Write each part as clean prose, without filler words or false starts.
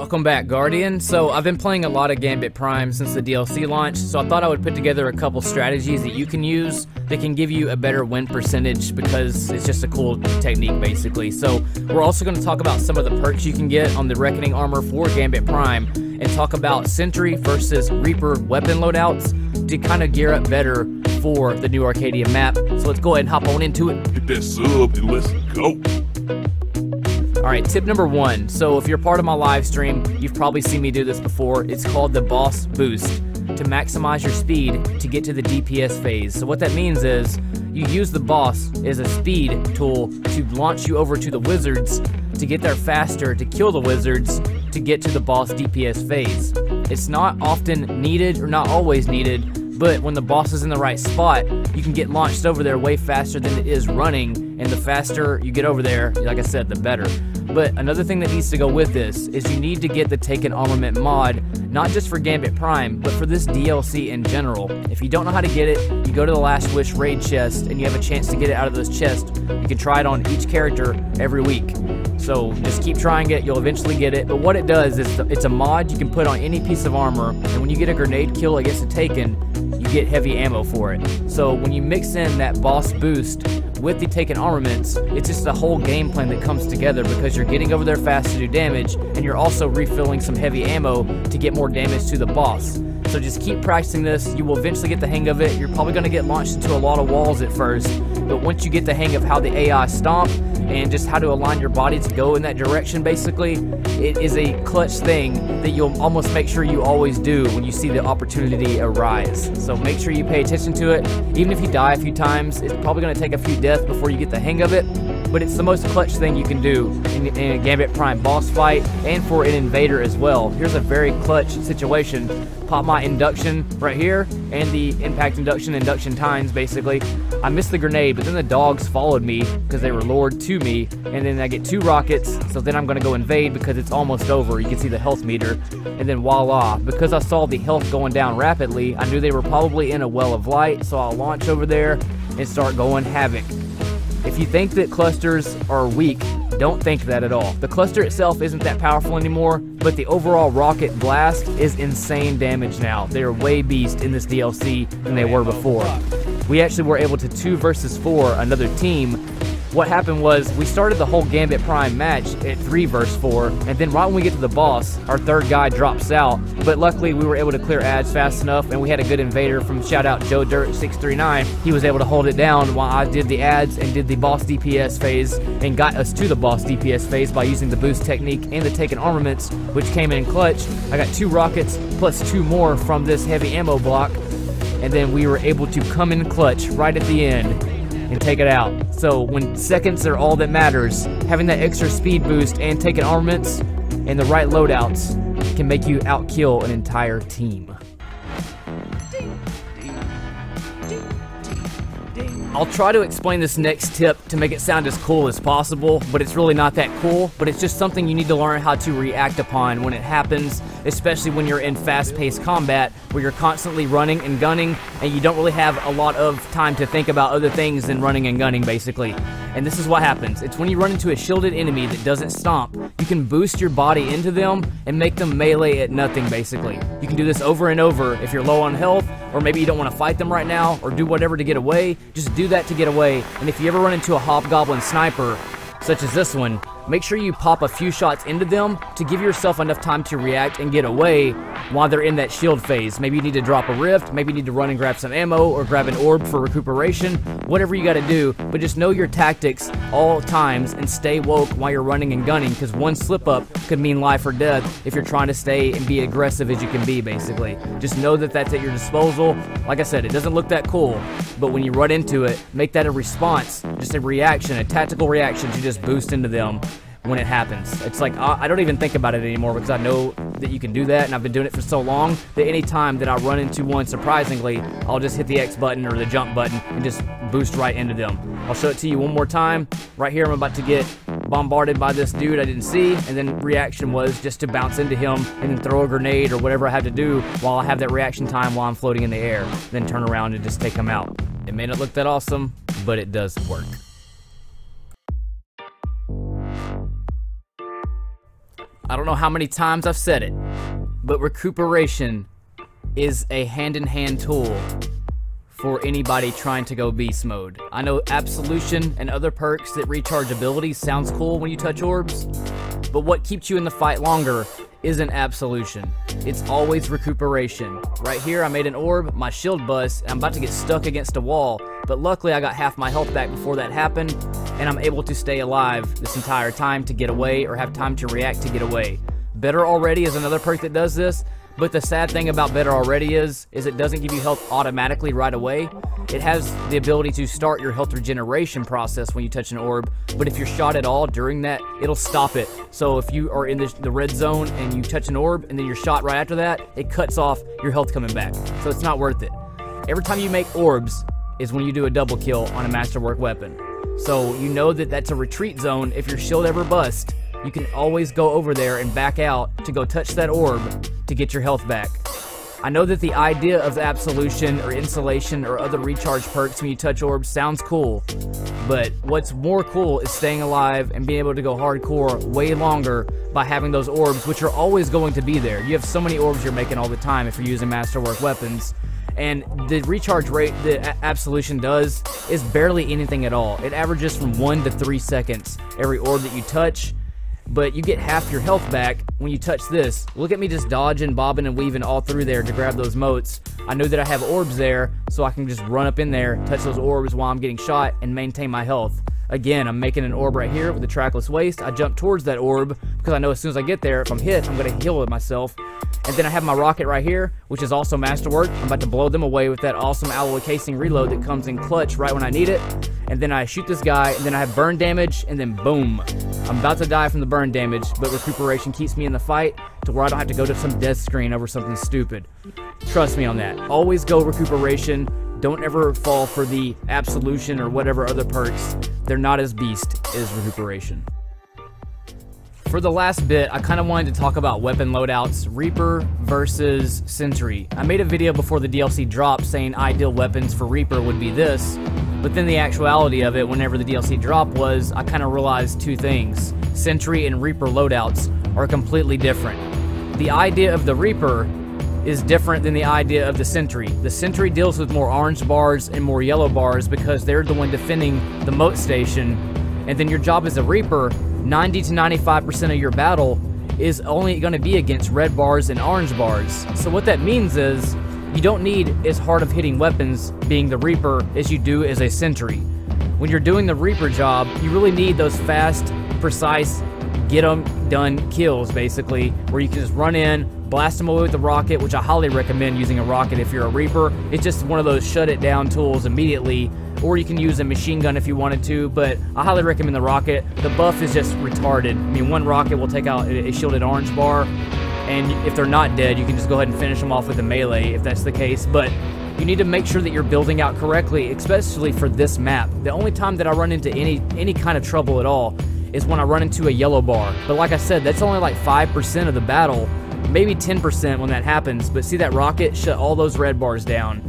Welcome back, Guardian. So I've been playing a lot of Gambit Prime since the DLC launched, so I thought I would put together a couple strategies that you can use that can give you a better win percentage because it's just a cool technique basically. So we're also going to talk about some of the perks you can get on the Reckoning armor for Gambit Prime and talk about Sentry versus Reaper weapon loadouts to kind of gear up better for the new Arcadia map. So let's go ahead and hop on into it. Hit that sub and let's go. Alright, tip number one. So if you're part of my live stream, you've probably seen me do this before. It's called the boss boost to maximize your speed to get to the DPS phase. So what that means is you use the boss as a speed tool to launch you over to the wizards to get there faster, to kill the wizards, to get to the boss DPS phase. It's not often needed or not always needed, but when the boss is in the right spot, you can get launched over there way faster than it is running, and the faster you get over there, like I said, the better. But another thing that needs to go with this is you need to get the Taken Armament mod, not just for Gambit Prime, but for this DLC in general. If you don't know how to get it, you go to the Last Wish raid chest, and you have a chance to get it out of this chest. You can try it on each character every week. So just keep trying it, you'll eventually get it. But what it does is it's a mod you can put on any piece of armor, and when you get a grenade kill against a Taken, you get heavy ammo for it. So when you mix in that boss boost with the Taken armaments, it's just a whole game plan that comes together because you're getting over there fast to do damage, and you're also refilling some heavy ammo to get more damage to the boss. So just keep practicing this, you will eventually get the hang of it. You're probably going to get launched into a lot of walls at first, but once you get the hang of how the AI stomp and just how to align your body to go in that direction basically, it is a clutch thing that you'll almost make sure you always do when you see the opportunity arise. So make sure you pay attention to it. Even if you die a few times, it's probably going to take a few deaths before you get the hang of it, but it's the most clutch thing you can do in a Gambit Prime boss fight and for an Invader as well. Here's a very clutch situation. Pop my induction right here and the impact induction tines basically. I missed the grenade, but then the dogs followed me because they were lured to me, and then I get 2 rockets, so then I'm going to go invade because it's almost over. You can see the health meter, and then voila. Because I saw the health going down rapidly, I knew they were probably in a well of light, so I'll launch over there and start going havoc. If you think that clusters are weak, don't think that at all. The cluster itself isn't that powerful anymore, but the overall rocket blast is insane damage now. They are way beast in this DLC than they were before. We actually were able to 2 versus 4 another team. What happened was we started the whole Gambit Prime match at 3 versus 4, and then right when we get to the boss, our third guy drops out, but luckily we were able to clear ads fast enough, and we had a good invader from shout out Joe Dirt 639. He was able to hold it down while I did the ads and did the boss DPS phase and got us to the boss DPS phase by using the boost technique and the Taken armaments, which came in clutch. I got 2 rockets plus 2 more from this heavy ammo block, and then we were able to come in clutch right at the end and take it out. So when seconds are all that matters, having that extra speed boost and Taken armaments and the right loadouts can make you outkill an entire team. I'll try to explain this next tip to make it sound as cool as possible, but it's really not that cool, but it's just something you need to learn how to react upon when it happens, especially when you're in fast-paced combat where you're constantly running and gunning and you don't really have a lot of time to think about other things than running and gunning basically. And this is what happens. It's when you run into a shielded enemy that doesn't stomp, you can boost your body into them and make them melee at nothing basically. You can do this over and over if you're low on health, or maybe you don't want to fight them right now, or do whatever to get away. Just do that to get away. And if you ever run into a hobgoblin sniper, such as this one, make sure you pop a few shots into them to give yourself enough time to react and get away while they're in that shield phase. Maybe you need to drop a rift, maybe you need to run and grab some ammo or grab an orb for recuperation, whatever you gotta do, but just know your tactics all times and stay woke while you're running and gunning, because one slip up could mean life or death if you're trying to stay and be aggressive as you can be basically. Just know that that's at your disposal. Like I said, it doesn't look that cool, but when you run into it, make that a response, just a reaction, a tactical reaction to just boost into them when it happens. It's like, I don't even think about it anymore because I know that you can do that, and I've been doing it for so long that any time that I run into one, surprisingly, I'll just hit the X button or the jump button and just boost right into them. I'll show it to you one more time. Right here, I'm about to get bombarded by this dude I didn't see, and then reaction was just to bounce into him and then throw a grenade or whatever I have to do while I have that reaction time while I'm floating in the air, then turn around and just take him out. It may not look that awesome, but it does work. I don't know how many times I've said it, but recuperation is a hand-in-hand tool for anybody trying to go beast mode. I know absolution and other perks that recharge abilities sounds cool when you touch orbs, but what keeps you in the fight longer isn't absolution. It's always recuperation. Right here I made an orb, my shield busts, and I'm about to get stuck against a wall, but luckily I got half my health back before that happened, and I'm able to stay alive this entire time to get away or have time to react to get away. Better Already is another perk that does this, but the sad thing about Better Already is it doesn't give you health automatically right away. It has the ability to start your health regeneration process when you touch an orb, but if you're shot at all during that, it'll stop it. So if you are in the red zone and you touch an orb and then you're shot right after that, it cuts off your health coming back. So it's not worth it. Every time you make orbs is when you do a double kill on a masterwork weapon. So you know that that's a retreat zone. If your shield ever busts, you can always go over there and back out to go touch that orb to get your health back. I know that the idea of absolution or insulation or other recharge perks when you touch orbs sounds cool, but what's more cool is staying alive and being able to go hardcore way longer by having those orbs, which are always going to be there. You have so many orbs you're making all the time if you're using masterwork weapons, and the recharge rate that absolution does is barely anything at all. It averages from 1 to 3 seconds every orb that you touch, but you get half your health back when you touch this. Look at me just dodging, bobbing, and weaving all through there to grab those motes. I know that I have orbs there, so I can just run up in there, touch those orbs while I'm getting shot, and maintain my health. Again, I'm making an orb right here with the trackless waste. I jump towards that orb because I know as soon as I get there, if I'm hit, I'm going to heal it myself. And then I have my rocket right here, which is also masterwork. I'm about to blow them away with that awesome alloy casing reload that comes in clutch right when I need it. And then I shoot this guy, and then I have burn damage, and then boom. I'm about to die from the burn damage, but recuperation keeps me in the fight to where I don't have to go to some death screen over something stupid. Trust me on that. Always go recuperation. Don't ever fall for the absolution or whatever other perks. They're not as beast as recuperation. For the last bit, I kind of wanted to talk about weapon loadouts, Reaper versus Sentry. I made a video before the DLC dropped saying ideal weapons for Reaper would be this, but then the actuality of it, whenever the DLC dropped, was I kind of realized two things. Sentry and Reaper loadouts are completely different. The idea of the Reaper is different than the idea of the Sentry. The Sentry deals with more orange bars and more yellow bars because they're the one defending the moat station, and then your job as a Reaper, 90 to 95% of your battle is only going to be against red bars and orange bars. So what that means is you don't need as hard of hitting weapons being the Reaper as you do as a Sentry. When you're doing the Reaper job, you really need those fast, precise, get them done kills basically, where you can just run in, blast them away with the rocket, which I highly recommend using a rocket if you're a Reaper. It's just one of those shut it down tools immediately, or you can use a machine gun if you wanted to, but I highly recommend the rocket. The buff is just retarded. I mean, one rocket will take out a shielded orange bar, and if they're not dead, you can just go ahead and finish them off with a melee if that's the case, but you need to make sure that you're building out correctly, especially for this map. The only time that I run into any kind of trouble at all is when I run into a yellow bar, but like I said, that's only like 5% of the battle, maybe 10% when that happens, but see that rocket shut all those red bars down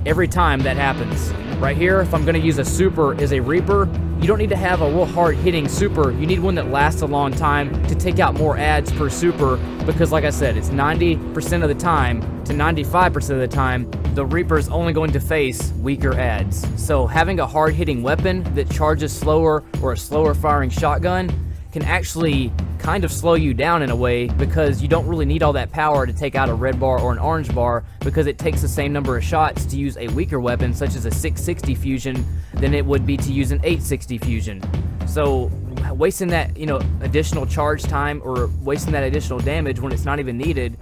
every time that happens. Right here, if I'm going to use a super as a Reaper, you don't need to have a real hard hitting super. You need one that lasts a long time to take out more ads per super, because like I said, it's 90% of the time to 95% of the time, the Reaper is only going to face weaker ads. So having a hard hitting weapon that charges slower or a slower firing shotgun can actually kind of slow you down in a way, because you don't really need all that power to take out a red bar or an orange bar, because it takes the same number of shots to use a weaker weapon such as a 660 fusion than it would be to use an 860 fusion. So wasting that, additional charge time or wasting that additional damage when it's not even needed,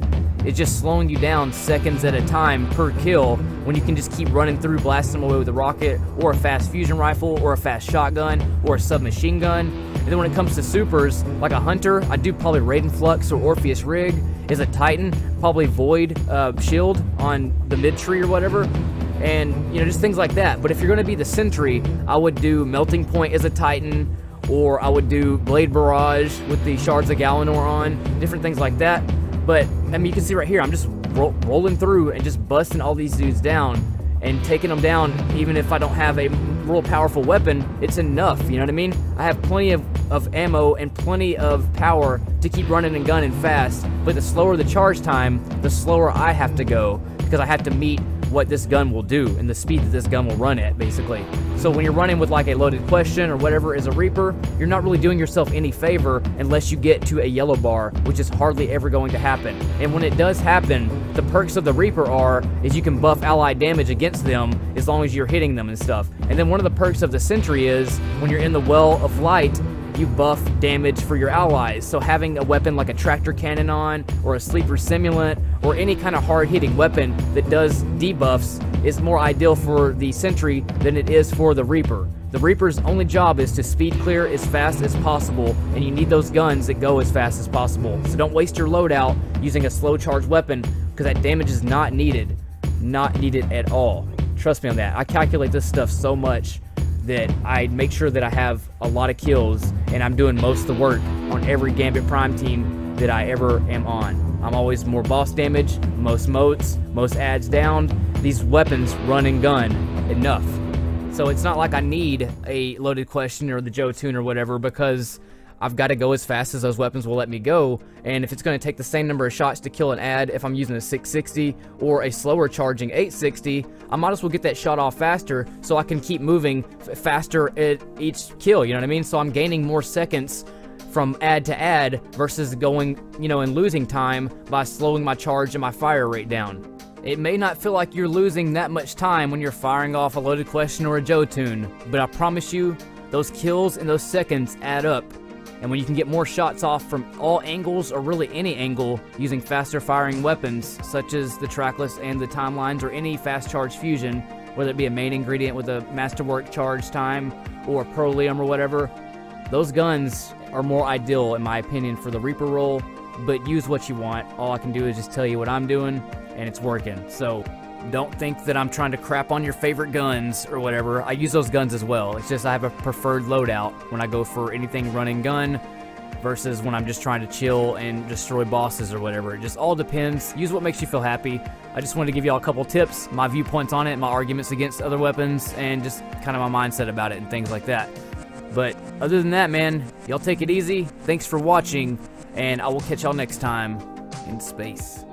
it's just slowing you down seconds at a time per kill, when you can just keep running through, blasting them away with a rocket or a fast fusion rifle or a fast shotgun or a submachine gun. And then when it comes to supers, like a Hunter, I do probably Raiden Flux or Orpheus Rig. As a Titan, probably Void Shield on the mid-tree or whatever. And, just things like that. But if you're going to be the Sentry, I would do Melting Point as a Titan, or I would do Blade Barrage with the Shards of Galanor on, different things like that. But, I mean, you can see right here, I'm just rolling through and just busting all these dudes down. and taking them down, even if I don't have a real powerful weapon, it's enough, you know what I mean? I have plenty of ammo and plenty of power to keep running and gunning fast, but the slower the charge time, the slower I have to go, because I have to meet what this gun will do and the speed that this gun will run at, basically. So when you're running with like a loaded question or whatever as a Reaper, you're not really doing yourself any favor unless you get to a yellow bar, which is hardly ever going to happen. And when it does happen, the perks of the Reaper is you can buff allied damage against them as long as you're hitting them and stuff. And then one of the perks of the Sentry is when you're in the Well of Light, you buff damage for your allies. So having a weapon like a tractor cannon on, or a sleeper simulant, or any kind of hard-hitting weapon that does debuffs is more ideal for the Sentry than it is for the Reaper. The Reaper's only job is to speed clear as fast as possible, and you need those guns that go as fast as possible. So don't waste your loadout using a slow charge weapon, because that damage is not needed. Not needed at all. Trust me on that. I calculate this stuff so much that I make sure that I have a lot of kills, and I'm doing most of the work on every Gambit Prime team that I ever am on. I'm always more boss damage, most motes, most adds down. These weapons run and gun enough. So it's not like I need a loaded question or the Joe Tune or whatever, because I've got to go as fast as those weapons will let me go. And if it's going to take the same number of shots to kill an ad if I'm using a 660 or a slower charging 860, I might as well get that shot off faster so I can keep moving faster at each kill, you know what I mean? So I'm gaining more seconds from ad to ad versus going, you know, and losing time by slowing my charge and my fire rate down. It may not feel like you're losing that much time when you're firing off a loaded question or a Joe Tune, but I promise you, those kills and those seconds add up. And when you can get more shots off from all angles, or really any angle, using faster firing weapons, such as the trackless and the timelines, or any fast charge fusion, whether it be a main ingredient with a masterwork charge time, or Pearlium or whatever, those guns are more ideal, in my opinion, for the Reaper role, but use what you want. All I can do is just tell you what I'm doing, and it's working. So don't think that I'm trying to crap on your favorite guns or whatever. I use those guns as well. It's just I have a preferred loadout when I go for anything run and gun versus when I'm just trying to chill and destroy bosses or whatever. It just all depends. Use what makes you feel happy. I just wanted to give y'all a couple tips, my viewpoints on it, my arguments against other weapons, and just kind of my mindset about it and things like that. But other than that, man, y'all take it easy. Thanks for watching, and I will catch y'all next time in space.